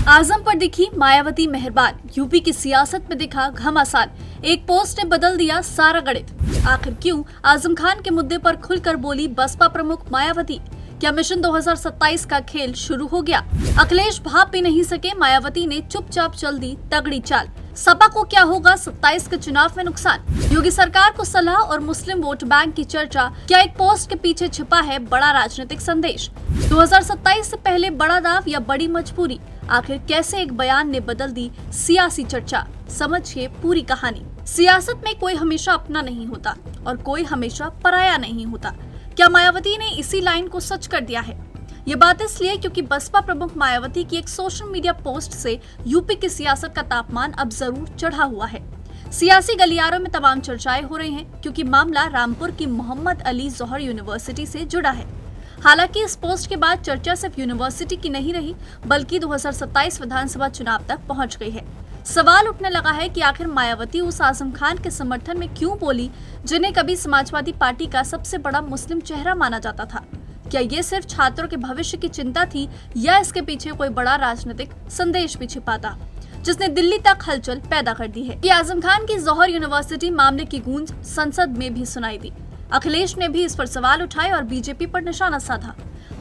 आजम पर दिखी मायावती मेहरबान, यूपी की सियासत में दिखा घमासान। एक पोस्ट ने बदल दिया सारा गणित। आखिर क्यों आजम खान के मुद्दे पर खुलकर बोली बसपा प्रमुख मायावती? क्या मिशन 2027 का खेल शुरू हो गया? अखिलेश भाप भी नहीं सके, मायावती ने चुपचाप चल दी तगड़ी चाल। सपा को क्या होगा 27 के चुनाव में नुकसान? योगी सरकार को सलाह और मुस्लिम वोट बैंक की चर्चा। क्या एक पोस्ट के पीछे छिपा है बड़ा राजनीतिक संदेश? 2027 से पहले बड़ा दाव या बड़ी मजबूरी? आखिर कैसे एक बयान ने बदल दी सियासी चर्चा? समझिए पूरी कहानी। सियासत में कोई हमेशा अपना नहीं होता और कोई हमेशा पराया नहीं होता। क्या मायावती ने इसी लाइन को सच कर दिया है? ये बात इसलिए क्योंकि बसपा प्रमुख मायावती की एक सोशल मीडिया पोस्ट से यूपी की सियासत का तापमान अब जरूर चढ़ा हुआ है। सियासी गलियारों में तमाम चर्चाएं हो रही हैं क्योंकि मामला रामपुर की मोहम्मद अली जौहर यूनिवर्सिटी से जुड़ा है। हालांकि इस पोस्ट के बाद चर्चा सिर्फ यूनिवर्सिटी की नहीं रही बल्कि 2027 विधानसभा चुनाव तक पहुंच गई है। सवाल उठने लगा है कि आखिर मायावती उस आजम खान के समर्थन में क्यों बोली जिन्हें कभी समाजवादी पार्टी का सबसे बड़ा मुस्लिम चेहरा माना जाता था। क्या ये सिर्फ छात्रों के भविष्य की चिंता थी या इसके पीछे कोई बड़ा राजनीतिक संदेश भी छिपा था जिसने दिल्ली तक हलचल पैदा कर दी है? कि आजम खान की जौहर यूनिवर्सिटी मामले की गूंज संसद में भी सुनाई दी। अखिलेश ने भी इस पर सवाल उठाए और बीजेपी पर निशाना साधा।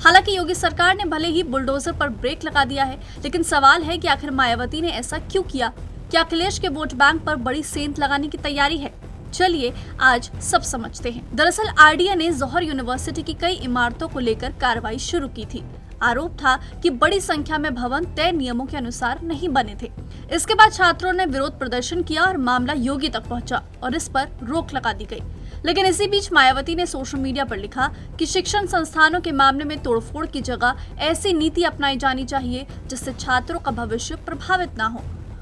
हालांकि योगी सरकार ने भले ही बुलडोजर पर ब्रेक लगा दिया है, लेकिन सवाल है कि आखिर मायावती ने ऐसा क्यों किया? क्या अखिलेश के वोट बैंक पर बड़ी सेंध लगाने की तैयारी है? चलिए आज सब समझते हैं। दरअसल आरडीए ने जौहर यूनिवर्सिटी की कई इमारतों को लेकर कार्रवाई शुरू की थी। आरोप था कि बड़ी संख्या में भवन तय नियमों के अनुसार नहीं बने थे। इसके बाद छात्रों ने विरोध प्रदर्शन किया और मामला योगी तक पहुंचा और इस पर रोक लगा दी गई। लेकिन इसी बीच मायावती ने सोशल मीडिया पर लिखा कि शिक्षण संस्थानों के मामले में तोड़फोड़ की जगह ऐसी नीति अपनाई जानी चाहिए जिससे छात्रों का भविष्य प्रभावित न हो।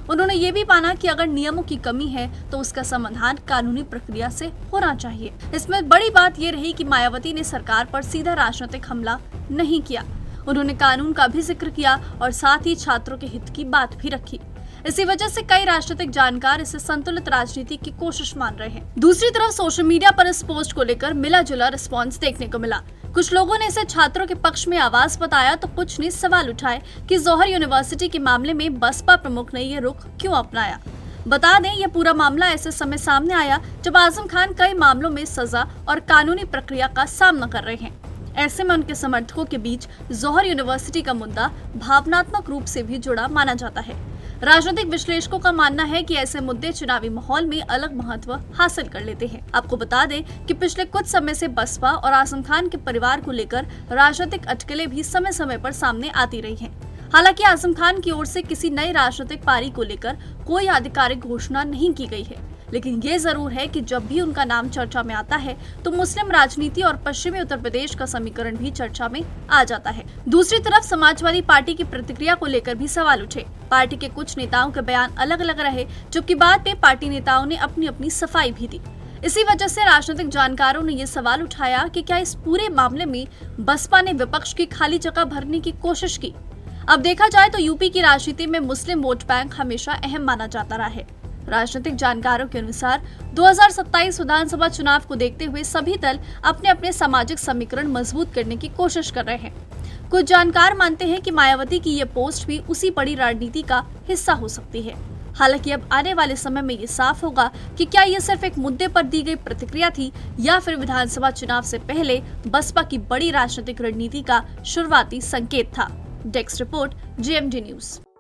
उन्होंने ये भी माना कि अगर नियमों की कमी है तो उसका समाधान कानूनी प्रक्रिया से होना चाहिए। इसमें बड़ी बात ये रही कि मायावती ने सरकार पर सीधा राजनीतिक हमला नहीं किया। उन्होंने कानून का भी जिक्र किया और साथ ही छात्रों के हित की बात भी रखी। इसी वजह से कई राजनीतिक जानकार इसे संतुलित राजनीति की कोशिश मान रहे हैं। दूसरी तरफ सोशल मीडिया पर इस पोस्ट को लेकर मिला जुला रिस्पॉन्स देखने को मिला। कुछ लोगों ने इसे छात्रों के पक्ष में आवाज बताया तो कुछ ने सवाल उठाए कि जौहर यूनिवर्सिटी के मामले में बसपा प्रमुख ने ये रुख क्यों अपनाया। बता दें यह पूरा मामला ऐसे समय सामने आया जब आजम खान कई मामलों में सजा और कानूनी प्रक्रिया का सामना कर रहे हैं। ऐसे में उनके समर्थकों के बीच जौहर यूनिवर्सिटी का मुद्दा भावनात्मक रूप से भी जुड़ा माना जाता है। राजनीतिक विश्लेषकों का मानना है कि ऐसे मुद्दे चुनावी माहौल में अलग महत्व हासिल कर लेते हैं। आपको बता दें कि पिछले कुछ समय से बसपा और आजम खान के परिवार को लेकर राजनीतिक अटकलें भी समय समय पर सामने आती रही हैं। हालांकि आजम खान की ओर से किसी नई राजनीतिक पारी को लेकर कोई आधिकारिक घोषणा नहीं की गई है, लेकिन ये जरूर है कि जब भी उनका नाम चर्चा में आता है तो मुस्लिम राजनीति और पश्चिमी उत्तर प्रदेश का समीकरण भी चर्चा में आ जाता है। दूसरी तरफ समाजवादी पार्टी की प्रतिक्रिया को लेकर भी सवाल उठे। पार्टी के कुछ नेताओं के बयान अलग अलग रहे, जबकि बाद में पार्टी नेताओं ने अपनी अपनी सफाई भी दी। इसी वजह से राजनीतिक जानकारों ने ये सवाल उठाया कि क्या इस पूरे मामले में बसपा ने विपक्ष की खाली जगह भरने की कोशिश की? अब देखा जाए तो यूपी की राजनीति में मुस्लिम वोट बैंक हमेशा अहम माना जाता रहा है। राजनीतिक जानकारों के अनुसार 2027 विधानसभा चुनाव को देखते हुए सभी दल अपने अपने सामाजिक समीकरण मजबूत करने की कोशिश कर रहे हैं। कुछ जानकार मानते हैं कि मायावती की ये पोस्ट भी उसी बड़ी रणनीति का हिस्सा हो सकती है। हालांकि अब आने वाले समय में ये साफ होगा कि क्या ये सिर्फ एक मुद्दे पर दी गई प्रतिक्रिया थी या फिर विधानसभा चुनाव से पहले बसपा की बड़ी राजनीतिक रणनीति का शुरुआती संकेत था। Desk report, GMG news.